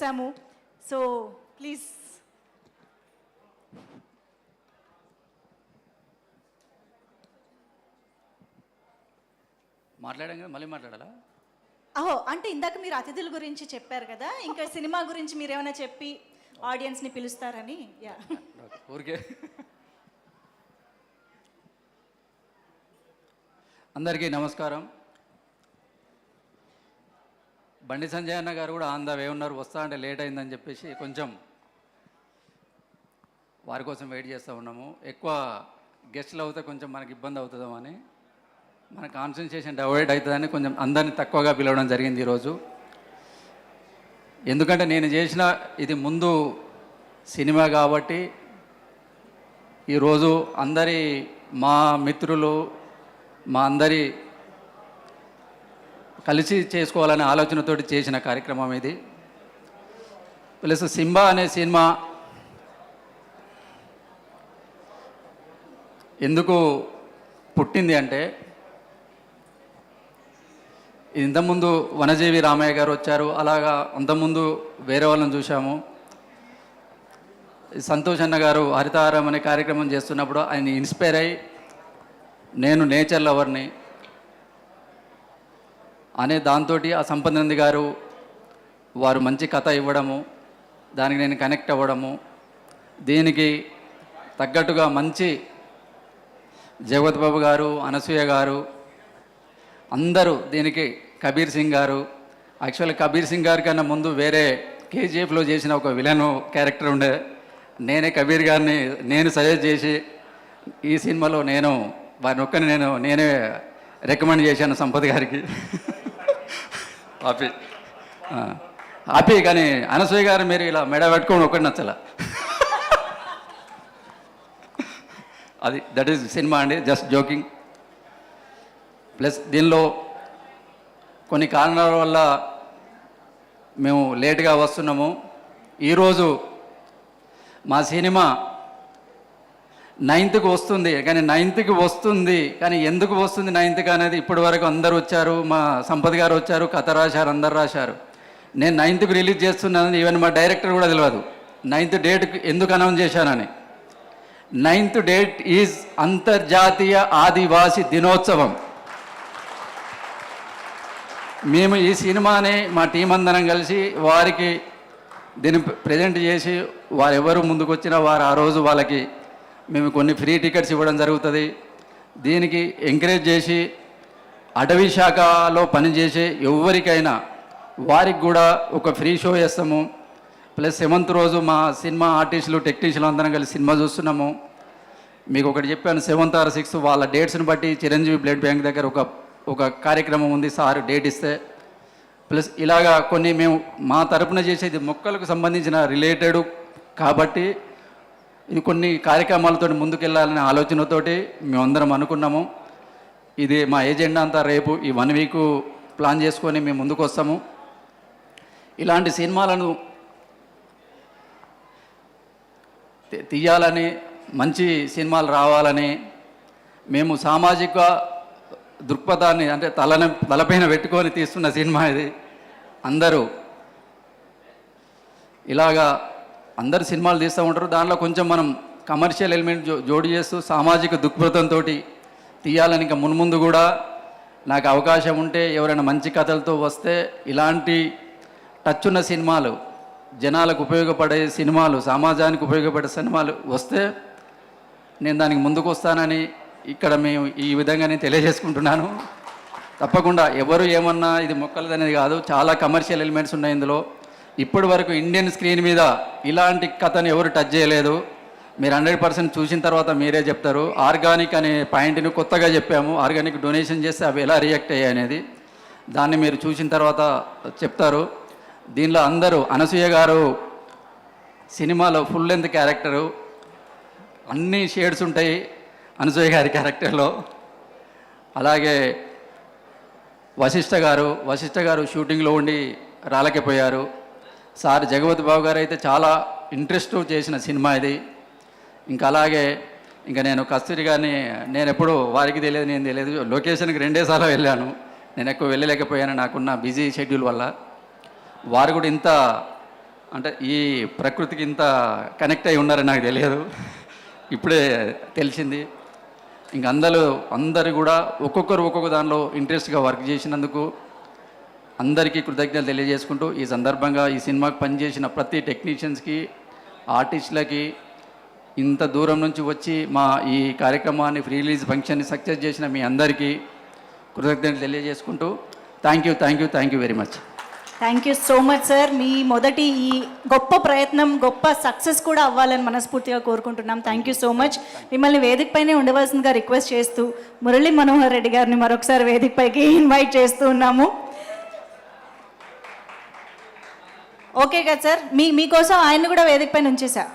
చూసాము. So please. మాట్లాడాం కదా, మళ్ళీ మాట్లాడాలా? అంటే ఇందాక మీరు అతిథుల గురించి చెప్పారు కదా, ఇంకా సినిమా గురించి మీరు ఏమైనా చెప్పి ఆడియన్స్ని పిలుస్తారని. యా, ఊరికే. అందరికీ నమస్కారం. బండి సంజయ్ అన్న గారు కూడా ఆన్ ద వే ఉన్నారు, వస్తా అంటే లేట్ అయిందని చెప్పేసి కొంచెం వారి కోసం వెయిట్ చేస్తూ ఉన్నాము. ఎక్కువ గెస్ట్లు అవుతే కొంచెం మనకి ఇబ్బంది అవుతుందో అని, మన కాన్సన్ట్రేషన్ డైవర్ట్ అవుతుందని కొంచెం అందరినీ తక్కువగా పిలవడం జరిగింది ఈరోజు. ఎందుకంటే నేను చేసిన ఇది ముందు సినిమా కాబట్టి ఈరోజు అందరి మా మిత్రులు మా అందరి కలిసి చేసుకోవాలనే ఆలోచనతోటి చేసిన కార్యక్రమం ఇది. ప్లస్ సింబా అనే సినిమా ఎందుకు పుట్టింది అంటే, ఇంతకుముందు వనజీవి రామయ్య గారు వచ్చారు, అలాగా అంతకుముందు వేరే వాళ్ళని చూసాము. సంతోష్ అన్న గారు హరితహారం అనే కార్యక్రమం చేస్తున్నప్పుడు ఆయన ఇన్స్పైర్ అయ్యి నేను నేచర్ లవర్ని అనే దాంతో ఆ సంపదనంది గారు వారు మంచి కథ ఇవ్వడము, దానికి నేను కనెక్ట్ అవ్వడము, దీనికి తగ్గట్టుగా మంచి జగవత్ బాబు గారు, అనసూయ గారు, అందరూ దీనికి కబీర్ సింగ్ గారు. యాక్చువల్లీ కబీర్ సింగ్ గారి కన్నా ముందు వేరే కేజీఎఫ్లో చేసిన ఒక విలన్ క్యారెక్టర్ ఉండే, నేనే కబీర్ గారిని నేను సజెస్ట్ చేసి ఈ సినిమాలో నేను వారిని ఒక్కని నేనే రికమెండ్ చేశాను సంపత్ గారికి. Happy happy. కానీ అనసూయ గారు మీరు ఇలా మెడ పెట్టుకోండి ఒకటి నచ్చల. అది దట్ ఈస్ సినిమా అండి, జస్ట్ జోకింగ్. ప్లస్ దీనిలో కొన్ని కారణాల వల్ల మేము లేట్గా వస్తున్నాము. ఈరోజు మా సినిమా 9th వస్తుంది, కానీ 9th వస్తుంది, కానీ ఎందుకు వస్తుంది 9th అనేది ఇప్పటి వరకు అందరు వచ్చారు, మా సంపత్ గారు వచ్చారు, కథ రాశారు, అందరు రాశారు. నేను 9th రిలీజ్ చేస్తున్నానని ఈవెన్ మా డైరెక్టర్ కూడా తెలియదు 9th డేట్ ఎందుకు అనౌన్స్ చేశానని. 9th డేట్ ఈజ్ అంతర్జాతీయ ఆదివాసీ దినోత్సవం. మేము ఈ సినిమాని మా టీం అందరం కలిసి వారికి దీన్ని ప్రజెంట్ చేసి, వారు ఎవరు ముందుకు వచ్చినా వారు ఆ రోజు వాళ్ళకి మేము కొన్ని ఫ్రీ టికెట్స్ ఇవ్వడం జరుగుతుంది. దీనికి ఎంకరేజ్ చేసి అటవీ శాఖలో పనిచేసే ఎవరికైనా వారికి కూడా ఒక ఫ్రీ షో చేస్తాము. ప్లస్ 7th రోజు మా సినిమా ఆర్టిస్టులు టెక్నీషియన్లు అందరం కలిసి సినిమా చూస్తున్నాము. మీకు ఒకటి చెప్పాను, 7th or 6th వాళ్ళ డేట్స్ని బట్టి చిరంజీవి బ్లడ్ బ్యాంక్ దగ్గర ఒక కార్యక్రమం ఉంది, సార్ డేట్ ఇస్తే. ప్లస్ ఇలాగా కొన్ని మేము మా తరపున చేసేది మొక్కలకు సంబంధించిన రిలేటెడ్ కాబట్టి ఇది కొన్ని కార్యక్రమాలతో ముందుకెళ్ళాలనే ఆలోచనతోటి మేమందరం అనుకున్నాము. ఇది మా ఏజెండా అంతా రేపు ఈ 1 week ప్లాన్ చేసుకొని మేము ముందుకు వస్తాము. ఇలాంటి సినిమాలను తీయాలని, మంచి సినిమాలు రావాలని మేము సామాజిక దృక్పథాన్ని అంటే తలపైన పెట్టుకొని తీస్తున్న సినిమా ఇది. అందరూ ఇలాగా అందరు సినిమాలు తీస్తూ ఉంటారు, దాంట్లో కొంచెం మనం కమర్షియల్ ఎలిమెంట్ జోడి చేస్తూ సామాజిక దృక్పథంతో తీయాలని ఇంకా మున్ముందు కూడా నాకు అవకాశం ఉంటే ఎవరైనా మంచి కథలతో వస్తే ఇలాంటి టచ్ ఉన్న సినిమాలు, జనాలకు ఉపయోగపడే సినిమాలు, సమాజానికి ఉపయోగపడే సినిమాలు వస్తే నేను దానికి ముందుకు వస్తానని ఇక్కడ మేము ఈ విధంగా నేను తెలియజేసుకుంటున్నాను. తప్పకుండా ఎవరు ఏమన్నా ఇది మొక్కలదనేది కాదు, చాలా కమర్షియల్ ఎలిమెంట్స్ ఉన్నాయి ఇందులో. ఇప్పటి వరకు ఇండియన్ స్క్రీన్ మీద ఇలాంటి కథను ఎవరు టచ్ చేయలేదు. మీరు 100% చూసిన తర్వాత మీరే చెప్తారు. ఆర్గానిక్ అనే పాయింట్ని కొత్తగా చెప్పాము, ఆర్గానిక్ డొనేషన్ చేస్తే అవి ఎలా రియాక్ట్ అయ్యాయి అనేది దాన్ని మీరు చూసిన తర్వాత చెప్తారు. దీనిలో అందరూ అనసూయ గారు సినిమాలో ఫుల్ లెంత్ క్యారెక్టరు, అన్ని షేడ్స్ ఉంటాయి అనసూయ గారి క్యారెక్టర్లో. అలాగే వశిష్ఠ గారు షూటింగ్లో ఉండి రాలేకపోయారు. సార్ జగవత్ బాబు గారు అయితే చాలా ఇంట్రెస్ట్ చేసిన సినిమా ఇది. ఇంకా అలాగే నేను కస్తూరి గారిని నేను ఎప్పుడు వారికి తెలియదు, నేను తెలియదు, లొకేషన్కి 2 సార్లు వెళ్ళాను. నేను ఎక్కువ వెళ్ళలేకపోయాను నాకున్న బిజీ షెడ్యూల్ వల్ల. వారు కూడా ఇంత అంటే ఈ ప్రకృతికి ఇంత కనెక్ట్ అయి ఉన్నారని నాకు తెలియదు, ఇప్పుడే తెలిసింది. ఇంక అందరూ కూడా ఒక్కొక్కరు ఒక్కొక్క దానిలో ఇంట్రెస్ట్గా వర్క్ చేసినందుకు అందరికీ కృతజ్ఞతలు తెలియజేసుకుంటూ, ఈ సందర్భంగా ఈ సినిమాకి పనిచేసిన ప్రతి టెక్నీషియన్స్కి, ఆర్టిస్టులకి, ఇంత దూరం నుంచి వచ్చి మా ఈ కార్యక్రమాన్ని ఫ్రీ రిలీజ్ ఫంక్షన్ని సక్సెస్ చేసిన మీ అందరికీ కృతజ్ఞతలు తెలియజేసుకుంటూ thank you very much. Thank you so much sir. మీ మొదటి ఈ గొప్ప ప్రయత్నం గొప్ప సక్సెస్ కూడా అవ్వాలని మనస్ఫూర్తిగా కోరుకుంటున్నాం. Thank you so much. మిమ్మల్ని వేదిక పైనే ఉండవలసిందిగా రిక్వెస్ట్ చేస్తూ మురళీ మనోహర్ రెడ్డి గారిని మరొకసారి వేదిక పైకి ఇన్వైట్ చేస్తూ ఉన్నాము. ఓకే కదా సార్, మీకోసం ఆయన్ని కూడా వేదిక పైన ఉంచేసా.